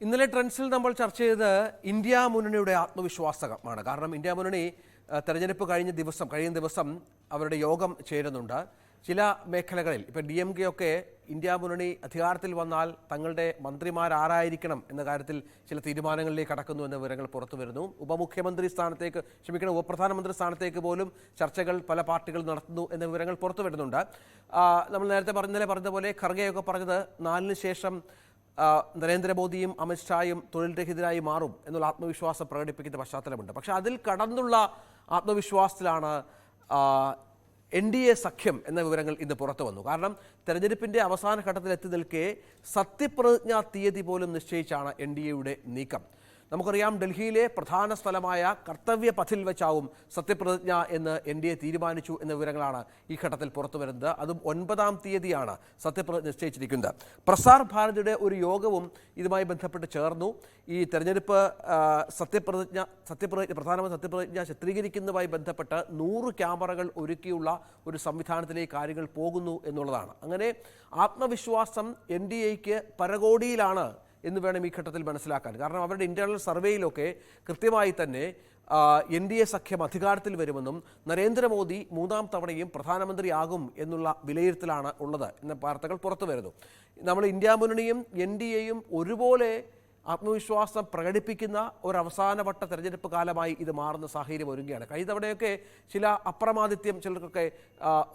ഇന്നലെ ട്രെൻഡ്സിൽ നമ്മൾ ചർച്ച ചെയ്ത് ഇന്ത്യ മുന്നണിയുടെ ആത്മവിശ്വാസമാണ്. കാരണം ഇന്ത്യ മുന്നണി തെരഞ്ഞെടുപ്പ് കഴിയുന്ന ദിവസം അവരുടെ യോഗം ചേരുന്നുണ്ട്. ചില മേഖലകളിൽ ഇപ്പോൾ DMK ഒക്കെ ഇന്ത്യ മുന്നണി അധികാരത്തിൽ വന്നാൽ തങ്ങളുടെ മന്ത്രിമാരാരായിരിക്കണം എന്ന കാര്യത്തിൽ ചില തീരുമാനങ്ങളിലേക്ക് കടക്കുന്നു എന്ന വിവരങ്ങൾ പുറത്തു വരുന്നു. ഉപപ്രധാനമന്ത്രി സ്ഥാനത്തേക്ക് പോലും ചർച്ചകൾ പല പാർട്ടികൾ നടത്തുന്നു എന്ന വിവരങ്ങൾ പുറത്തു വരുന്നുണ്ട്. നമ്മൾ നേരത്തെ പറഞ്ഞ പോലെ ഖർഗെയൊക്കെ പറഞ്ഞത് 4-ന് ശേഷം നരേന്ദ്രമോദിയും അമിത്ഷായും തൊഴിൽ രഹിതരായി മാറും എന്നുള്ള ആത്മവിശ്വാസം പ്രകടിപ്പിക്കുന്ന പശ്ചാത്തലമുണ്ട്. പക്ഷേ അതിൽ കടന്നുള്ള ആത്മവിശ്വാസത്തിലാണ് NDA സഖ്യം എന്ന വിവരങ്ങൾ ഇന്ന് പുറത്തു വന്നു. കാരണം തെരഞ്ഞെടുപ്പിൻ്റെ അവസാന ഘട്ടത്തിൽ എത്തി നിൽക്കെ സത്യപ്രതിജ്ഞാ തീയതി പോലും നിശ്ചയിച്ചാണ് NDAയുടെ നീക്കം. നമുക്കറിയാം, ഡൽഹിയിലെ പ്രധാന സ്ഥലമായ കർത്തവ്യ പഥിൽ വെച്ചാവും സത്യപ്രതിജ്ഞ എന്ന് NDA തീരുമാനിച്ചു എന്ന വിവരങ്ങളാണ് ഈ ഘട്ടത്തിൽ പുറത്തു വരുന്നത്. അതും 9-ം തീയതിയാണ് സത്യപ്രതിജ്ഞ നിശ്ചയിച്ചിരിക്കുന്നത്. പ്രസാർ ഭാരതിയുടെ ഒരു യോഗവും ഇതുമായി ബന്ധപ്പെട്ട് ചേർന്നു. ഈ തെരഞ്ഞെടുപ്പ് പ്രധാനമന്ത്രി സത്യപ്രതിജ്ഞ ചിത്രീകരിക്കുന്നതുമായി ബന്ധപ്പെട്ട് 100 ക്യാമറകൾ ഒരുക്കിയുള്ള ഒരു സംവിധാനത്തിലേക്ക് കാര്യങ്ങൾ പോകുന്നു എന്നുള്ളതാണ്. അങ്ങനെ ആത്മവിശ്വാസം NDAയ്ക്ക് പരകോടിയിലാണ് എന്ന് വേണം ഈ ഘട്ടത്തിൽ മനസ്സിലാക്കാൻ. കാരണം അവരുടെ ഇന്റേണൽ സർവേയിലൊക്കെ കൃത്യമായി തന്നെ NDA സഖ്യം അധികാരത്തിൽ വരുമെന്നും നരേന്ദ്രമോദി 3-ാം തവണയും പ്രധാനമന്ത്രിയാകും എന്നുള്ള വിലയിരുത്തലാണ് ഉള്ളത് എന്ന വാർത്തകൾ പുറത്തു വരുന്നു. നമ്മൾ ഇന്ത്യ മുന്നണിയും NDAയും ഒരുപോലെ ആത്മവിശ്വാസം പ്രകടിപ്പിക്കുന്ന ഒരു അവസാനവട്ട തെരഞ്ഞെടുപ്പ് കാലമായി ഇത് മാറുന്ന സാഹചര്യം ഒരുങ്ങുകയാണ്. കഴിഞ്ഞ തവണയൊക്കെ ചില അപ്രമാദിത്യം ചിലർക്കൊക്കെ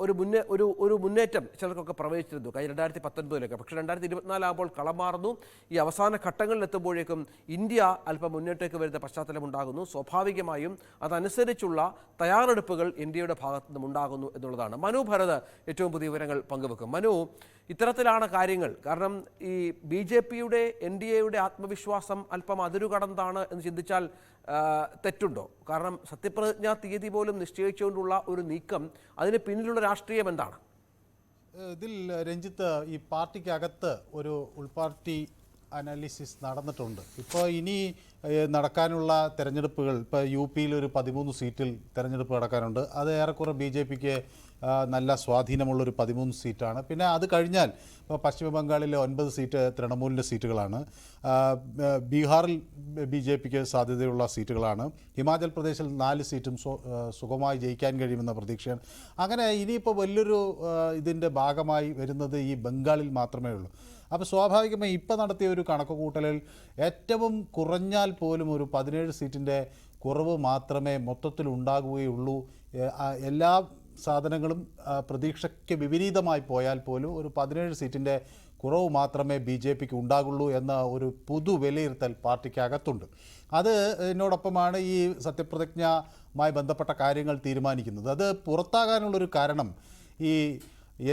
ഒരു മുന്നേറ്റം ചിലർക്കൊക്കെ പ്രവചിച്ചിരുന്നു കഴിഞ്ഞ 2019-ലൊക്കെ. പക്ഷേ 2024 ആകുമ്പോൾ കളം മാറുന്നു. ഈ അവസാന ഘട്ടങ്ങളിലെത്തുമ്പോഴേക്കും ഇന്ത്യ അല്പം മുന്നേറ്റേക്ക് വരുന്ന പശ്ചാത്തലം ഉണ്ടാകുന്നു. സ്വാഭാവികമായും അതനുസരിച്ചുള്ള തയ്യാറെടുപ്പുകൾ ഇന്ത്യയുടെ ഭാഗത്തു നിന്നും ഉണ്ടാകുന്നു എന്നുള്ളതാണ്. മനു ഭരത് ഏറ്റവും പുതിയ വിവരങ്ങൾ പങ്കുവെക്കും. മനു, ഇത്തരത്തിലാണ് കാര്യങ്ങൾ. കാരണം ഈ BJPയുടെ NDAയുടെ ആത്മവിശ്വാസം അല്പം അതിരുകടന്നതാണ് എന്ന് ചിന്തിച്ചാൽ തെറ്റുണ്ടോ? കാരണം സത്യപ്രതിജ്ഞാ തീയതി പോലും നിശ്ചയിച്ചുകൊണ്ടുള്ള ഒരു നീക്കം, അതിന് പിന്നിലുള്ള രാഷ്ട്രീയം എന്താണ്? ഇതിൽ രഞ്ജിത്ത്, ഈ പാർട്ടിക്കകത്ത് ഒരു ഉൾപാർട്ടി അനാലിസിസ് നടന്നിട്ടുണ്ട്. ഇപ്പോൾ ഇനി നടക്കാനുള്ള തെരഞ്ഞെടുപ്പുകൾ, ഇപ്പോൾ UP ഒരു 13 സീറ്റിൽ തെരഞ്ഞെടുപ്പ് നടക്കാനുണ്ട്. അത് ഏറെക്കുറെ BJPക്ക് നല്ല സ്വാധീനമുള്ളൊരു 13 സീറ്റാണ്. പിന്നെ അത് കഴിഞ്ഞാൽ ഇപ്പോൾ പശ്ചിമ ബംഗാളിലെ 9 സീറ്റ് തൃണമൂലിൻ്റെ സീറ്റുകളാണ്. ബീഹാറിൽ BJPക്ക് സാധ്യതയുള്ള സീറ്റുകളാണ്. ഹിമാചൽ പ്രദേശിൽ 4 സീറ്റും സുഗമമായി ജയിക്കാൻ കഴിയുമെന്ന പ്രതീക്ഷയാണ്. അങ്ങനെ ഇനിയിപ്പോൾ വലിയൊരു ഇതിൻ്റെ ഭാഗമായി വരുന്നത് ഈ ബംഗാളിൽ മാത്രമേ ഉള്ളൂ. അപ്പോൾ സ്വാഭാവികമായി ഇപ്പോൾ നടത്തിയ ഒരു കണക്കുകൂട്ടലിൽ ഏറ്റവും കുറഞ്ഞാൽ പോലും ഒരു 17 സീറ്റിൻ്റെ കുറവ് മാത്രമേ മൊത്തത്തിൽ ഉണ്ടാകുകയുള്ളൂ. എല്ലാ സാധനങ്ങളും പ്രതീക്ഷയ്ക്ക് വിപരീതമായി പോയാൽ പോലും ഒരു 17 സീറ്റിൻ്റെ കുറവ് മാത്രമേ BJPക്ക് ഉണ്ടാകുള്ളൂ എന്ന ഒരു പൊതു വിലയിരുത്തൽ പാർട്ടിക്കകത്തുണ്ട്. അതിനോടൊപ്പമാണ് ഈ സത്യപ്രതിജ്ഞയുമായി ബന്ധപ്പെട്ട കാര്യങ്ങൾ തീരുമാനിക്കുന്നത്. അത് പുറത്താകാനുള്ളൊരു കാരണം, ഈ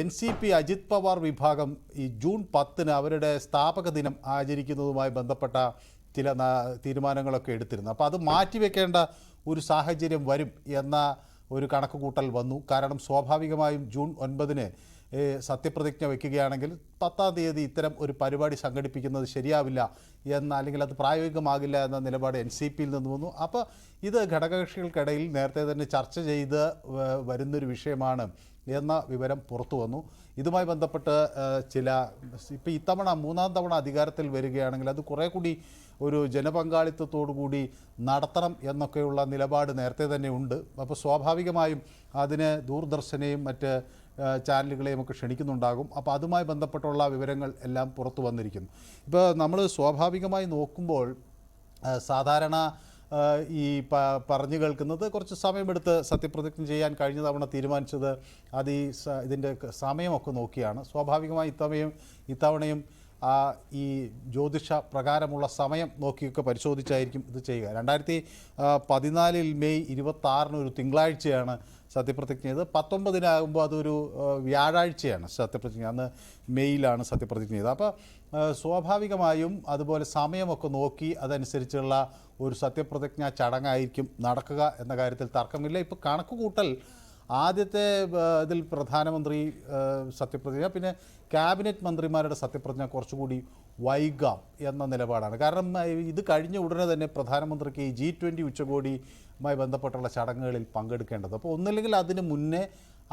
NCP അജിത് പവാർ വിഭാഗം ഈ ജൂൺ 10-ന് അവരുടെ സ്ഥാപക ദിനം ആചരിക്കുന്നതുമായി ബന്ധപ്പെട്ട ചില തീരുമാനങ്ങളൊക്കെ എടുത്തിരുന്നു. അപ്പോൾ അത് മാറ്റിവെക്കേണ്ട ഒരു സാഹചര്യം വരും എന്ന ഒരു കണക്കുകൂട്ടൽ വന്നു. കാരണം സ്വാഭാവികമായും ജൂൺ 9-ന് സത്യപ്രതിജ്ഞ വയ്ക്കുകയാണെങ്കിൽ 10-ാം തീയതി ഇത്തരം ഒരു പരിപാടി സംഘടിപ്പിക്കുന്നത് ശരിയാവില്ല അല്ലെങ്കിൽ അത് പ്രായോഗികമാകില്ല എന്ന നിലപാട് NCPയിൽ നിന്ന് വന്നു. അപ്പോൾ ഇത് ഘടകകക്ഷികൾക്കിടയിൽ നേരത്തെ തന്നെ ചർച്ച ചെയ്ത് വരുന്നൊരു വിഷയമാണ് എന്ന വിവരം പുറത്തു വന്നു. ഇതുമായി ബന്ധപ്പെട്ട് ഇപ്പോൾ ഇത്തവണ 3-ാം തവണ അധികാരത്തിൽ വരികയാണെങ്കിൽ അത് കുറേ കൂടി ഒരു ജനപങ്കാളിത്തത്തോടു കൂടി നടത്തണം എന്നൊക്കെയുള്ള നിലപാട് നേരത്തെ തന്നെ ഉണ്ട്. അപ്പോൾ സ്വാഭാവികമായും അതിന് ദൂരദർശനെയും മറ്റ് ചാനലുകളെയും ഒക്കെ ക്ഷണിക്കുന്നുണ്ടാകും. അപ്പോൾ അതുമായി ബന്ധപ്പെട്ടുള്ള വിവരങ്ങൾ എല്ലാം പുറത്തു വന്നിരിക്കുന്നു. ഇപ്പോൾ നമ്മൾ സ്വാഭാവികമായി നോക്കുമ്പോൾ സാധാരണ ഈ പറഞ്ഞു കേൾക്കുന്നത് കുറച്ച് സമയമെടുത്ത് സത്യപ്രതിജ്ഞ ചെയ്യാൻ കഴിഞ്ഞ തവണ തീരുമാനിച്ചത് അത് ഇതിൻ്റെ സമയമൊക്കെ നോക്കിയാണ്. സ്വാഭാവികമായി ഇത്തവണയും ഈ ജ്യോതിഷ പ്രകാരമുള്ള സമയം നോക്കിയൊക്കെ പരിശോധിച്ചായിരിക്കും ഇത് ചെയ്യുക. 2014 മെയ് 26-ന് ഒരു തിങ്കളാഴ്ചയാണ് സത്യപ്രതിജ്ഞ ചെയ്തത്. 19-നാകുമ്പോൾ അതൊരു വ്യാഴാഴ്ചയാണ് സത്യപ്രതിജ്ഞ. അന്ന് മെയ്യിലാണ് സത്യപ്രതിജ്ഞ ചെയ്തത്. അപ്പോൾ സ്വാഭാവികമായും അതുപോലെ സമയമൊക്കെ നോക്കി അതനുസരിച്ചുള്ള ഒരു സത്യപ്രതിജ്ഞ ചടങ്ങായിരിക്കും നടക്കുക എന്ന കാര്യത്തിൽ തർക്കമില്ല. ഇപ്പോൾ കണക്കുകൂട്ടൽ ആദ്യത്തെ ഇതിൽ പ്രധാനമന്ത്രി സത്യപ്രതിജ്ഞ, പിന്നെ ക്യാബിനറ്റ് മന്ത്രിമാരുടെ സത്യപ്രതിജ്ഞ കുറച്ചുകൂടി വൈകാം എന്ന നിലപാടാണ്. കാരണം ഇത് കഴിഞ്ഞ ഉടനെ തന്നെ പ്രധാനമന്ത്രിക്ക് ഈ G20 ഉച്ചകോടിയുമായി ബന്ധപ്പെട്ടുള്ള ചടങ്ങുകളിൽ പങ്കെടുക്കേണ്ടത്. അപ്പോൾ ഒന്നില്ലെങ്കിൽ അതിന് മുന്നേ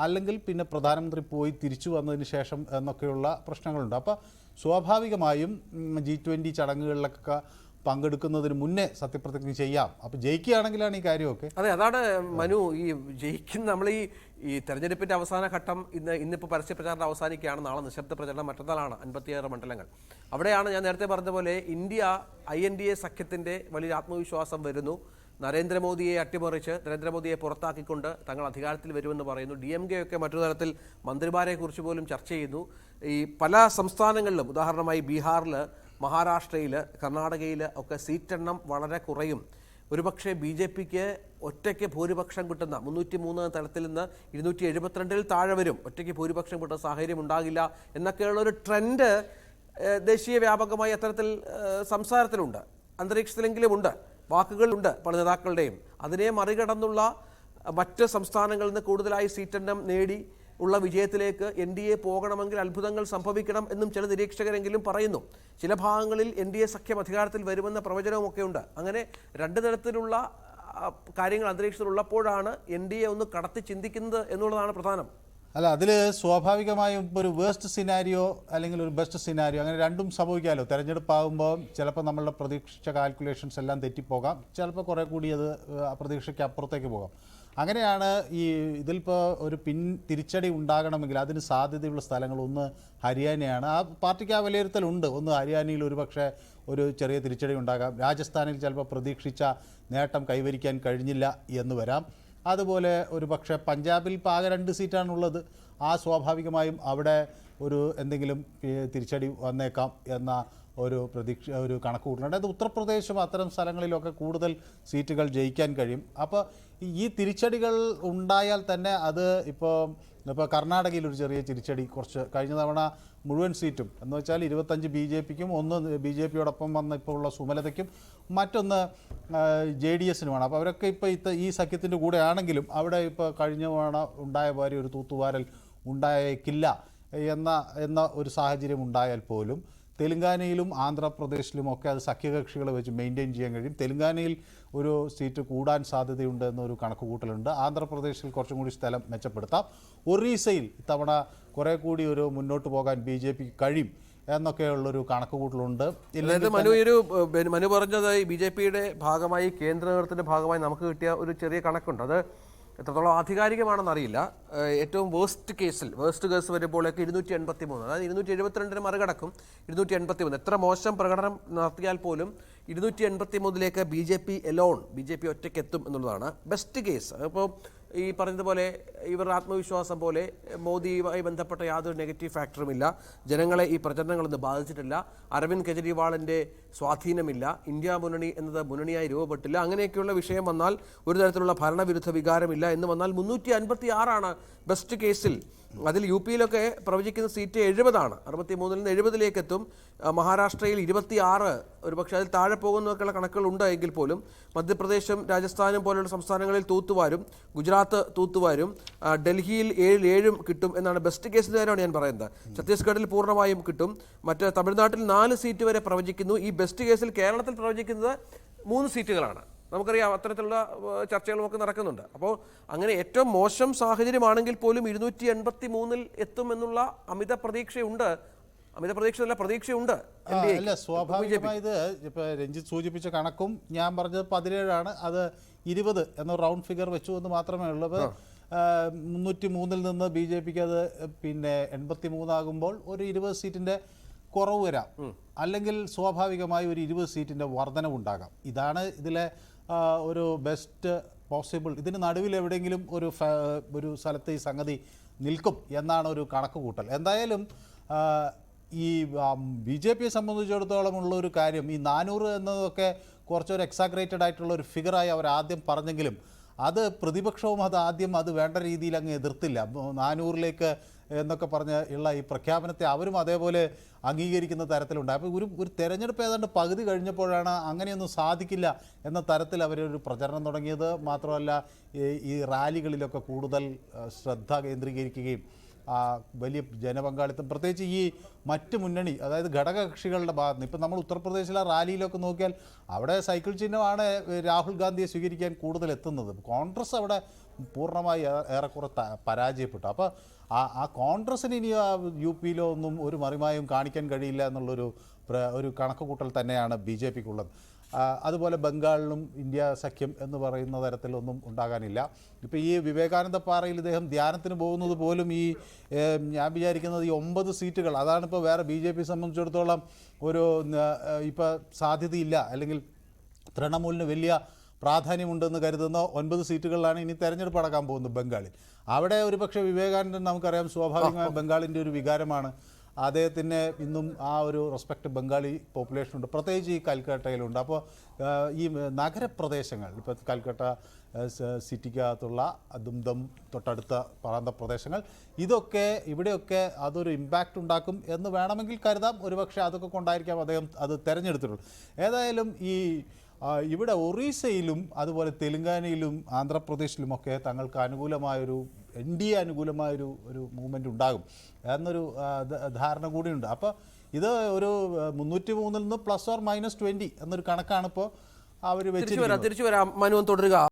അല്ലെങ്കിൽ പിന്നെ പ്രധാനമന്ത്രി പോയി തിരിച്ചു വന്നതിന് ശേഷം എന്നൊക്കെയുള്ള പ്രശ്നങ്ങളുണ്ട്. അപ്പോൾ സ്വാഭാവികമായും G20 ചടങ്ങുകളിലൊക്കെ പങ്കെടുക്കുന്നതിന് മുന്നേ സത്യപ്രതിജ്ഞ ചെയ്യാം. അപ്പോൾ ജയിക്കുകയാണെങ്കിലാണ് ഈ കാര്യമൊക്കെ. അതെ, അതാണ് മനു. ഈ ജയിക്കുന്ന നമ്മൾ ഈ തെരഞ്ഞെടുപ്പിന്റെ അവസാന ഘട്ടം ഇന്നിപ്പോൾ പരസ്യ പ്രചാരണം അവസാനിക്കുകയാണ്. നാളെ നിശബ്ദ പ്രചരണം, മറ്റന്നാളാണ് 56 മണ്ഡലങ്ങൾ. അവിടെയാണ് ഞാൻ നേരത്തെ പറഞ്ഞ പോലെ ഇന്ത്യ INDA സഖ്യത്തിന്റെ വലിയ ആത്മവിശ്വാസം വരുന്നു. നരേന്ദ്രമോദിയെ അട്ടിമറിച്ച് നരേന്ദ്രമോദിയെ പുറത്താക്കിക്കൊണ്ട് തങ്ങൾ അധികാരത്തിൽ വരുമെന്ന് പറയുന്നു. DMK ഒക്കെ മറ്റൊരു തരത്തിൽ മന്ത്രിമാരെ കുറിച്ച് പോലും ചർച്ച ചെയ്യുന്നു. ഈ പല സംസ്ഥാനങ്ങളിലും, ഉദാഹരണമായി ബീഹാറിൽ, മഹാരാഷ്ട്രയിൽ, കർണാടകയിൽ ഒക്കെ സീറ്റെണ്ണം വളരെ കുറയും. ഒരുപക്ഷെ BJPക്ക് ഒറ്റയ്ക്ക് ഭൂരിപക്ഷം കിട്ടുന്ന 303 തലത്തിൽ നിന്ന് 272 താഴെ വരും. ഒറ്റയ്ക്ക് ഭൂരിപക്ഷം കിട്ടുന്ന സാഹചര്യം ഉണ്ടാകില്ല എന്നൊക്കെയുള്ള ഒരു ട്രെൻഡ് ദേശീയ വ്യാപകമായി അത്തരത്തിൽ സംസാരത്തിലുണ്ട്, അന്തരീക്ഷത്തിലെങ്കിലും ഉണ്ട്, വാക്കുകളുണ്ട് പല നേതാക്കളുടെയും. അതിനെ മറികടന്നുള്ള മറ്റ് സംസ്ഥാനങ്ങളിൽ നിന്ന് കൂടുതലായി സീറ്റെണ്ണം നേടി ഉള്ള വിജയത്തിലേക്ക് NDA പോകണമെങ്കിൽ അത്ഭുതങ്ങൾ സംഭവിക്കണം എന്നും ചില നിരീക്ഷകരെങ്കിലും പറയുന്നു. ചില ഭാഗങ്ങളിൽ NDA സഖ്യം അധികാരത്തിൽ വരുമെന്ന പ്രവചനവുമൊക്കെ ഉണ്ട്. അങ്ങനെ രണ്ട് തരത്തിലുള്ള കാര്യങ്ങൾ അന്തരീക്ഷത്തിലുള്ളപ്പോഴാണ് NDA ഒന്ന് കടത്തി ചിന്തിക്കുന്നത് എന്നുള്ളതാണ് പ്രധാനം. അല്ല, അതിൽ സ്വാഭാവികമായും ഇപ്പോൾ ഒരു വേസ്റ്റ് സിനാരിയോ അല്ലെങ്കിൽ ഒരു ബെസ്റ്റ് സിനാരിയോ, അങ്ങനെ രണ്ടും സംഭവിക്കാമല്ലോ. തെരഞ്ഞെടുപ്പാകുമ്പോൾ ചിലപ്പോൾ നമ്മളുടെ പ്രതീക്ഷിച്ച കാൽക്കുലേഷൻസ് എല്ലാം തെറ്റിപ്പോകാം, ചിലപ്പോൾ കുറേ കൂടി അത് പ്രതീക്ഷയ്ക്ക് അപ്പുറത്തേക്ക് പോകാം. അങ്ങനെയാണ് ഇതിലിപ്പോൾ ഒരു തിരിച്ചടി ഉണ്ടാകണമെങ്കിൽ അതിന് സാധ്യതയുള്ള സ്ഥലങ്ങളൊന്ന് ഹരിയാനയാണ്. ആ പാർട്ടിക്ക് ആ വിലയിരുത്തലുണ്ട്. ഒന്ന് ഹരിയാനയിൽ ഒരുപക്ഷെ ഒരു ചെറിയ തിരിച്ചടി ഉണ്ടാകാം. രാജസ്ഥാനിൽ ചിലപ്പോൾ പ്രതീക്ഷിച്ച നേട്ടം കൈവരിക്കാൻ കഴിഞ്ഞില്ല എന്ന് വരാം. അതുപോലെ ഒരു പക്ഷേ പഞ്ചാബിൽ ഇപ്പോൾ ആകെ 2 സീറ്റാണുള്ളത്. ആ സ്വാഭാവികമായും അവിടെ എന്തെങ്കിലും തിരിച്ചടി വന്നേക്കാം എന്ന ഒരു കണക്ക് കൂട്ടുന്നുണ്ട്. അത് ഉത്തർപ്രദേശും അത്തരം സ്ഥലങ്ങളിലൊക്കെ കൂടുതൽ സീറ്റുകൾ ജയിക്കാൻ കഴിയും. അപ്പോൾ ഈ തിരിച്ചടികൾ ഉണ്ടായാൽ തന്നെ അത് ഇപ്പോൾ കർണാടകയിൽ ഒരു ചെറിയ തിരിച്ചടി, കുറച്ച് കഴിഞ്ഞ തവണ മുഴുവൻ സീറ്റും എന്ന് വെച്ചാൽ 25 BJPക്കും, 1 BJPയോടൊപ്പം വന്ന ഇപ്പോൾ ഉള്ള സുമലതയ്ക്കും, മറ്റൊന്ന് JDSനുമാണ്. അപ്പോൾ അവരൊക്കെ ഇപ്പോൾ ഈ സഖ്യത്തിൻ്റെ കൂടെ ആണെങ്കിലും അവിടെ ഇപ്പോൾ കഴിഞ്ഞ തവണ ഉണ്ടായ പോലെ ഒരു തൂത്തുവാരൽ ഉണ്ടായേക്കില്ല എന്ന ഒരു സാഹചര്യം ഉണ്ടായാൽ പോലും തെലുങ്കാനയിലും ആന്ധ്രാപ്രദേശിലുമൊക്കെ അത് സഖ്യകക്ഷികളെ വെച്ച് മെയിൻറ്റെയിൻ ചെയ്യാൻ കഴിയും. തെലുങ്കാനയിൽ ഒരു സീറ്റ് കൂടാൻ സാധ്യതയുണ്ട് എന്നൊരു കണക്ക് കൂട്ടലുണ്ട്. ആന്ധ്രാപ്രദേശിൽ കുറച്ചും കൂടി സ്ഥലം മെച്ചപ്പെടുത്താം. ഒറീസയിൽ ഇത്തവണ കുറേ കൂടി മുന്നോട്ട് പോകാൻ BJPക്ക് കഴിയും എന്നൊക്കെയുള്ളൊരു കണക്ക് കൂട്ടലുണ്ട്. മനു പറഞ്ഞത് BJPയുടെ ഭാഗമായി, കേന്ദ്ര നേതൃത്വത്തിൻ്റെ ഭാഗമായി നമുക്ക് കിട്ടിയ ഒരു ചെറിയ കണക്കുണ്ട്. അത് എത്രത്തോളം ആധികാരികമാണെന്നറിയില്ല. ഏറ്റവും വേസ്റ്റ് കേസ് വരുമ്പോഴേക്ക് 283, അതായത് 272 മറികടക്കും. 283 എത്ര മോശം പ്രകടനം നടത്തിയാൽ പോലും 283ലേക്ക് BJP ഒറ്റയ്ക്ക് എത്തും എന്നുള്ളതാണ് ബെസ്റ്റ് കേസ്. അപ്പോൾ ഈ പറഞ്ഞതുപോലെ ഇവരുടെ ആത്മവിശ്വാസം പോലെ മോദിയുമായി ബന്ധപ്പെട്ട യാതൊരു നെഗറ്റീവ് ഫാക്ടറുമില്ല. ജനങ്ങളെ ഈ പ്രചരണങ്ങളൊന്നും ബാധിച്ചിട്ടില്ല. അരവിന്ദ് കെജ്രിവാളിൻ്റെ സ്വാധീനമില്ല. ഇന്ത്യ മുന്നണി എന്നത് മുന്നണിയായി രൂപപ്പെട്ടില്ല. അങ്ങനെയൊക്കെയുള്ള വിഷയം വന്നാൽ, ഒരു തരത്തിലുള്ള ഭരണവിരുദ്ധ വികാരമില്ല എന്ന് വന്നാൽ 356 ബെസ്റ്റ് കേസിൽ. അതിൽ UPയിലൊക്കെ പ്രവചിക്കുന്ന സീറ്റ് 70ആണ്. 63-ൽ നിന്ന് 70ലേക്ക് എത്തും. മഹാരാഷ്ട്രയിൽ 26, ഒരുപക്ഷെ അതിൽ താഴെ പോകുന്നതൊക്കെയുള്ള കണക്കുകളുണ്ട് എങ്കിൽ പോലും മധ്യപ്രദേശും രാജസ്ഥാനും പോലുള്ള സംസ്ഥാനങ്ങളിൽ തൂത്തുവാരും, ഗുജറാത്ത് തൂത്തുവാരും, ഡൽഹിയിൽ 7 കിട്ടും എന്നാണ് ബെസ്റ്റ് കേസിൻ്റെ കാര്യമാണ് ഞാൻ പറയുന്നത്. ഛത്തീസ്ഗഡിൽ പൂർണ്ണമായും കിട്ടും. മറ്റ് തമിഴ്നാട്ടിൽ 4 സീറ്റ് വരെ പ്രവചിക്കുന്നു. ഈ ബെസ്റ്റ് കേസിൽ കേരളത്തിൽ പ്രവചിക്കുന്നത് 3 സീറ്റുകളാണ്. നമുക്കറിയാം, അത്തരത്തിലുള്ള ചർച്ചകളുമൊക്കെ നടക്കുന്നുണ്ട്. അപ്പോൾ അങ്ങനെ ഏറ്റവും മോശം സാഹചര്യമാണെങ്കിൽ പോലും 283-ൽ എത്തുമെന്നുള്ള പ്രതീക്ഷയുണ്ട്. അല്ല, സ്വാഭാവികമായി ഇത് ഇപ്പോൾ രഞ്ജിത്ത് സൂചിപ്പിച്ച കണക്കും ഞാൻ പറഞ്ഞത് 17ആണ്. അത് 20 എന്ന റൗണ്ട് ഫിഗർ വെച്ചു എന്ന് മാത്രമേ ഉള്ളൂ. 303-ൽ നിന്ന് BJPക്ക് അത് 83 ആകുമ്പോൾ ഒരു 20 സീറ്റിൻ്റെ കുറവ് വരാം. അല്ലെങ്കിൽ സ്വാഭാവികമായി ഒരു 20 സീറ്റിൻ്റെ വർധനവുണ്ടാകാം. ഇതാണ് ഇതിലെ ഒരു ബെസ്റ്റ് പോസിബിൾ. ഇതിന് നടുവിൽ എവിടെയെങ്കിലും ഒരു സ്ഥലത്ത് ഈ സംഗതി നിൽക്കും എന്നാണ് ഒരു കണക്ക് കൂട്ടൽ. എന്തായാലും ഈ BJPയെ സംബന്ധിച്ചിടത്തോളം ഉള്ള ഒരു കാര്യം, ഈ 400 എന്നതൊക്കെ കുറച്ചൊരു എക്സാഗ്രേറ്റഡ് ആയിട്ടുള്ള ഒരു ഫിഗറായി അവർ ആദ്യം പറഞ്ഞെങ്കിലും അത് പ്രതിപക്ഷവും അത് വേണ്ട രീതിയിൽ അങ്ങ് എതിർത്തില്ല. 400ലേക്ക് എന്നൊക്കെ പറഞ്ഞ് ഉള്ള ഈ പ്രഖ്യാപനത്തെ അവരും അതേപോലെ അംഗീകരിക്കുന്ന തരത്തിലുണ്ട്. അപ്പോൾ ഒരു തെരഞ്ഞെടുപ്പ് ഏതാണ്ട് പകുതി കഴിഞ്ഞപ്പോഴാണ് അങ്ങനെയൊന്നും സാധിക്കില്ല എന്ന തരത്തിൽ അവരൊരു പ്രചരണം തുടങ്ങിയത്. മാത്രമല്ല ഈ റാലികളിലൊക്കെ കൂടുതൽ ശ്രദ്ധ കേന്ദ്രീകരിക്കുകയും വലിയ ജനപങ്കാളിത്തം, പ്രത്യേകിച്ച് ഈ മറ്റ് മുന്നണി, അതായത് ഘടകകക്ഷികളുടെ ഭാഗത്ത് നിന്ന്. ഇപ്പം നമ്മൾ ഉത്തർപ്രദേശിലെ റാലിയിലൊക്കെ നോക്കിയാൽ അവിടെ സൈക്കിൾ ചിഹ്നമാണ് രാഹുൽ ഗാന്ധിയെ സ്വീകരിക്കാൻ കൂടുതൽ എത്തുന്നത്. കോൺഗ്രസ് അവിടെ പൂർണ്ണമായി ഏറെക്കുറെ പരാജയപ്പെട്ടു. അപ്പോൾ ആ കോൺഗ്രസിന് ഇനി യു പിയിലോ ഒന്നും ഒരു മറിമായും കാണിക്കാൻ കഴിയില്ല എന്നുള്ളൊരു ഒരു കണക്കുകൂട്ടൽ തന്നെയാണ് ബി ജെ പിക്കുള്ളത്. അതുപോലെ ബംഗാളിലും ഇന്ത്യ സഖ്യം എന്ന് പറയുന്ന തരത്തിലൊന്നും ഉണ്ടാകാനില്ല. ഇപ്പോൾ ഈ വിവേകാനന്ദ പാറയിൽ ഇദ്ദേഹം ധ്യാനത്തിന് പോകുന്നത് പോലും ഞാൻ വിചാരിക്കുന്നത് ഈ 9 സീറ്റുകൾ അതാണിപ്പോൾ വേറെ ബി ജെ പി സംബന്ധിച്ചിടത്തോളം ഒരു ഇപ്പോൾ സാധ്യതയില്ല, അല്ലെങ്കിൽ തൃണമൂലിന് വലിയ പ്രാധാന്യമുണ്ടെന്ന് കരുതുന്ന 9 സീറ്റുകളിലാണ് ഇനി തെരഞ്ഞെടുപ്പ് നടക്കാൻ പോകുന്നത് ബംഗാളിൽ. അവിടെ ഒരുപക്ഷെ വിവേകാനന്ദൻ നമുക്കറിയാം സ്വാഭാവികമായ ബംഗാളിൻ്റെ ഒരു വികാരമാണ്. അദ്ദേഹത്തിന് ഇന്നും ആ ഒരു റെസ്പെക്റ്റ് ബംഗാളി പോപ്പുലേഷനുണ്ട്, പ്രത്യേകിച്ച് ഈ കൽക്കട്ടയിലുണ്ട്. അപ്പോൾ ഈ നഗരപ്രദേശങ്ങൾ ഇപ്പോൾ കൽക്കട്ട സിറ്റിക്കകത്തുള്ള ദുംദം തൊട്ടടുത്ത പ്രാന്തപ്രദേശങ്ങൾ ഇവിടെയൊക്കെ അതൊരു ഇമ്പാക്റ്റ് ഉണ്ടാക്കും എന്ന് വേണമെങ്കിൽ കരുതാം. ഒരുപക്ഷെ അതൊക്കെ കൊണ്ടായിരിക്കാം അദ്ദേഹം അത് തിരഞ്ഞെടുത്തിട്ടുള്ളത്. ഏതായാലും ഇവിടെ ഒറീസയിലും അതുപോലെ തെലുങ്കാനയിലും ആന്ധ്രാപ്രദേശിലുമൊക്കെ തങ്ങൾക്ക് അനുകൂലമായൊരു NDA അനുകൂലമായൊരു മൂവ്മെൻറ്റ് ഉണ്ടാകും എന്നൊരു ധാരണ കൂടിയുണ്ട്. അപ്പോൾ ഇത് ഒരു 303 നിന്ന് +or -20 എന്നൊരു കണക്കാണിപ്പോൾ അവർ വെച്ചിരിക്കുന്നത്. തിരിച്ചു വരാം മനു, തുടരുക.